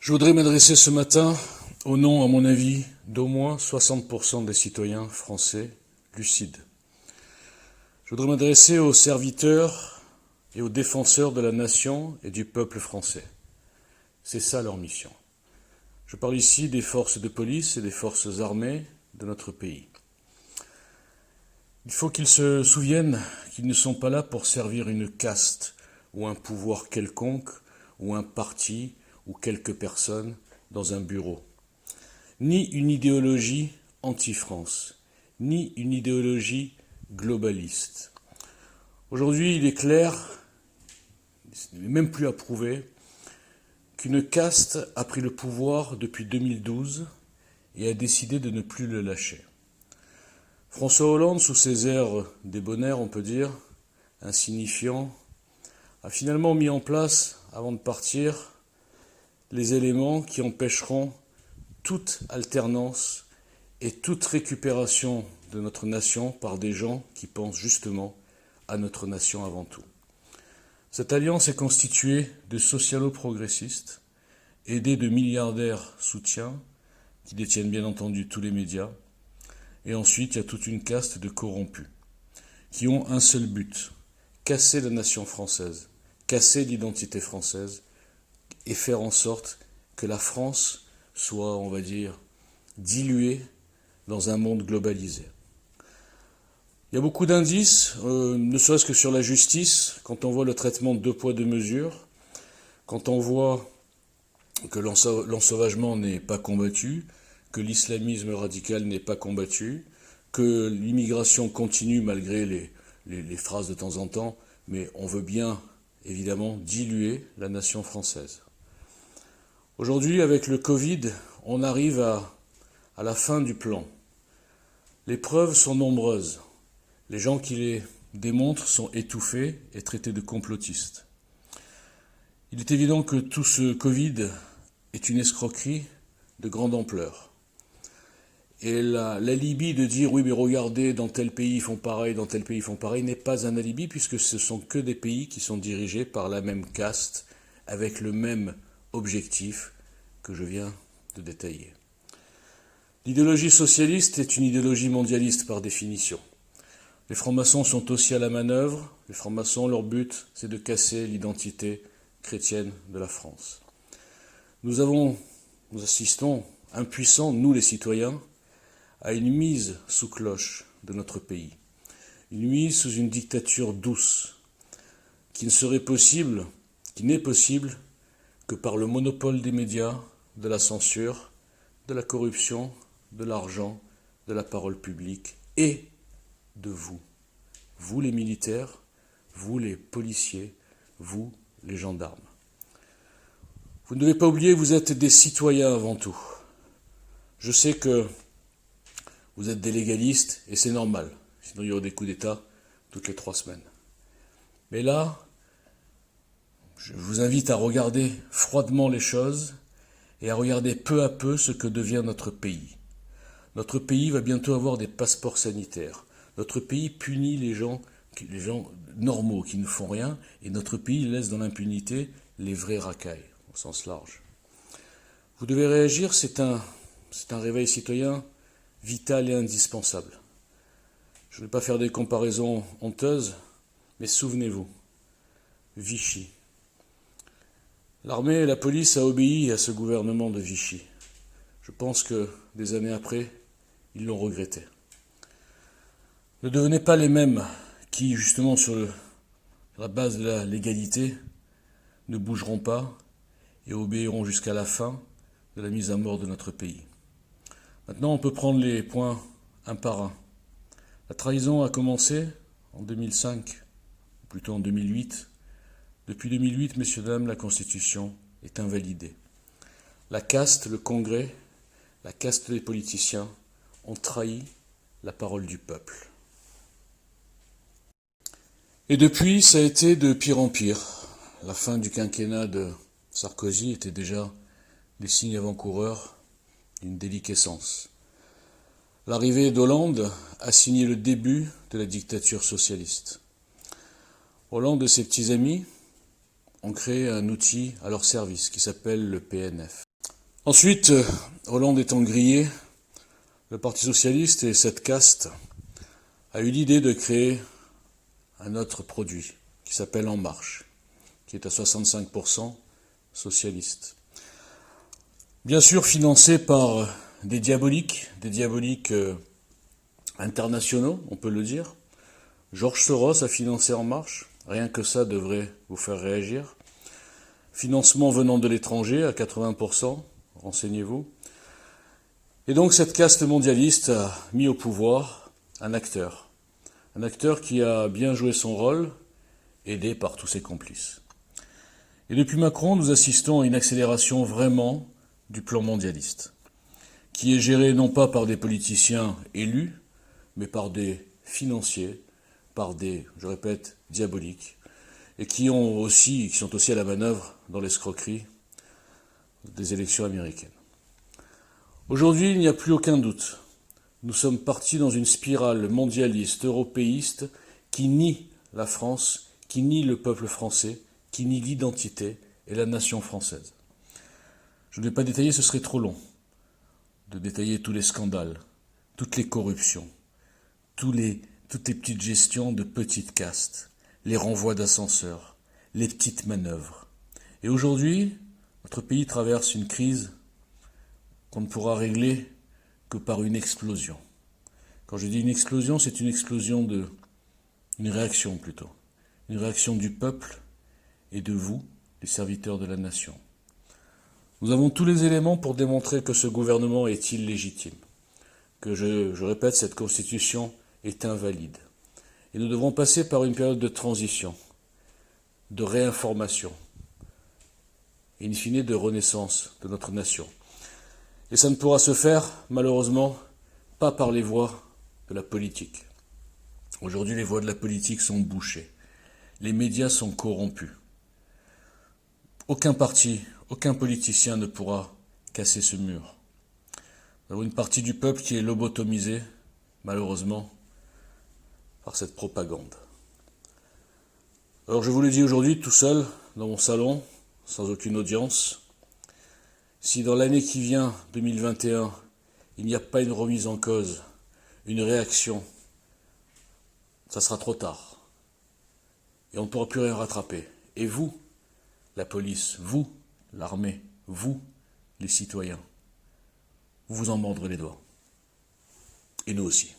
Je voudrais m'adresser ce matin au nom, à mon avis, d'au moins 60% des citoyens français lucides. Je voudrais m'adresser aux serviteurs et aux défenseurs de la nation et du peuple français. C'est ça leur mission. Je parle ici des forces de police et des forces armées de notre pays. Il faut qu'ils se souviennent qu'ils ne sont pas là pour servir une caste ou un pouvoir quelconque ou un parti ou quelques personnes dans un bureau. Ni une idéologie anti-France, ni une idéologie globaliste. Aujourd'hui, il est clair, ce n'est même plus à prouver, qu'une caste a pris le pouvoir depuis 2012 et a décidé de ne plus le lâcher. François Hollande, sous ses airs débonnaires, on peut dire, insignifiants, a finalement mis en place, avant de partir, les éléments qui empêcheront toute alternance et toute récupération de notre nation par des gens qui pensent justement à notre nation avant tout. Cette alliance est constituée de socialo-progressistes, aidés de milliardaires soutiens, qui détiennent bien entendu tous les médias, et ensuite il y a toute une caste de corrompus, qui ont un seul but, casser la nation française, casser l'identité française, et faire en sorte que la France soit, on va dire, diluée dans un monde globalisé. Il y a beaucoup d'indices, ne serait-ce que sur la justice, quand on voit le traitement de deux poids, deux mesures, quand on voit que l'ensauvagement n'est pas combattu, que l'islamisme radical n'est pas combattu, que l'immigration continue malgré les phrases de temps en temps, mais on veut bien, évidemment, diluer la nation française. Aujourd'hui, avec le Covid, on arrive à la fin du plan. Les preuves sont nombreuses. Les gens qui les démontrent sont étouffés et traités de complotistes. Il est évident que tout ce Covid est une escroquerie de grande ampleur. Et l'alibi de dire « oui, mais regardez, dans tel pays ils font pareil, dans tel pays ils font pareil » n'est pas un alibi puisque ce sont que des pays qui sont dirigés par la même caste, avec le même objectif que je viens de détailler. L'idéologie socialiste est une idéologie mondialiste par définition. Les francs-maçons sont aussi à la manœuvre. Les francs-maçons, leur but, c'est de casser l'identité chrétienne de la France. Nous assistons, impuissants, nous les citoyens, à une mise sous cloche de notre pays. Une mise sous une dictature douce, qui n'est possible que par le monopole des médias, de la censure, de la corruption, de l'argent, de la parole publique et de vous. Vous les militaires, vous les policiers, vous les gendarmes. Vous ne devez pas oublier, vous êtes des citoyens avant tout. Je sais que vous êtes des légalistes et c'est normal, sinon il y aurait des coups d'État toutes les 3 semaines. Mais là, je vous invite à regarder froidement les choses et à regarder peu à peu ce que devient notre pays. Notre pays va bientôt avoir des passeports sanitaires. Notre pays punit les gens normaux qui ne font rien, et notre pays laisse dans l'impunité les vrais racailles, au sens large. Vous devez réagir, c'est un réveil citoyen vital et indispensable. Je ne vais pas faire des comparaisons honteuses, mais souvenez-vous, Vichy. L'armée et la police a obéi à ce gouvernement de Vichy. Je pense que des années après, ils l'ont regretté. Ne devenez pas les mêmes qui, justement, sur la base de la légalité, ne bougeront pas et obéiront jusqu'à la fin de la mise à mort de notre pays. Maintenant, on peut prendre les points un par un. La trahison a commencé en 2005, ou plutôt en 2008. Depuis 2008, messieurs, dames, la Constitution est invalidée. La caste, le Congrès, la caste des politiciens ont trahi la parole du peuple. Et depuis, ça a été de pire en pire. La fin du quinquennat de Sarkozy était déjà les signes avant-coureurs d'une déliquescence. L'arrivée d'Hollande a signé le début de la dictature socialiste. Hollande et ses petits amis ont créé un outil à leur service qui s'appelle le PNF. Ensuite, Hollande étant grillé, le Parti socialiste et cette caste a eu l'idée de créer un autre produit qui s'appelle En Marche, qui est à 65% socialiste. Bien sûr financé par des diaboliques internationaux, on peut le dire. George Soros a financé En Marche, rien que ça devrait vous faire réagir. Financement venant de l'étranger à 80%, renseignez-vous. Et donc cette caste mondialiste a mis au pouvoir un acteur qui a bien joué son rôle, aidé par tous ses complices. Et depuis Macron, nous assistons à une accélération vraiment du plan mondialiste, qui est géré non pas par des politiciens élus, mais par des financiers, par des, je répète, diaboliques, et qui sont aussi à la manœuvre dans l'escroquerie des élections américaines. Aujourd'hui, il n'y a plus aucun doute. Nous sommes partis dans une spirale mondialiste, européiste, qui nie la France, qui nie le peuple français, qui nie l'identité et la nation française. Je ne vais pas détailler, ce serait trop long, de détailler tous les scandales, toutes les corruptions, toutes les petites gestions de petites castes, les renvois d'ascenseurs, les petites manœuvres. Et aujourd'hui, notre pays traverse une crise qu'on ne pourra régler que par une explosion. Quand je dis une explosion, c'est une réaction plutôt. Une réaction du peuple et de vous, les serviteurs de la nation. Nous avons tous les éléments pour démontrer que ce gouvernement est illégitime, que je répète, cette constitution est invalide. Et nous devrons passer par une période de transition, de réinformation, et in fine de renaissance de notre nation. Et ça ne pourra se faire, malheureusement, pas par les voies de la politique. Aujourd'hui, les voies de la politique sont bouchées. Les médias sont corrompus. Aucun parti, aucun politicien ne pourra casser ce mur. Nous avons une partie du peuple qui est lobotomisée, malheureusement, par cette propagande. Alors je vous le dis aujourd'hui, tout seul, dans mon salon, sans aucune audience, si dans l'année qui vient, 2021, il n'y a pas une remise en cause, une réaction, ça sera trop tard. Et on ne pourra plus rien rattraper. Et vous, la police, vous, l'armée, vous, les citoyens, vous vous en mordrez les doigts. Et nous aussi.